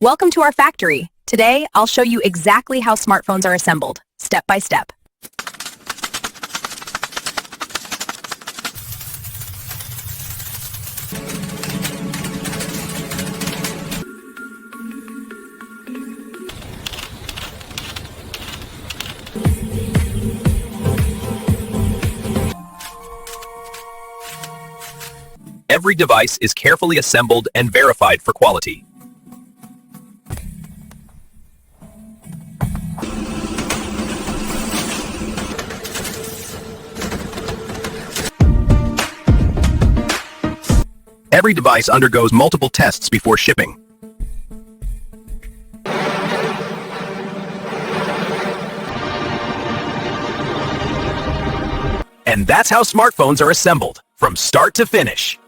Welcome to our factory. Today, I'll show you exactly how smartphones are assembled, step by step. Every device is carefully assembled and verified for quality. Every device undergoes multiple tests before shipping. And that's how smartphones are assembled, from start to finish.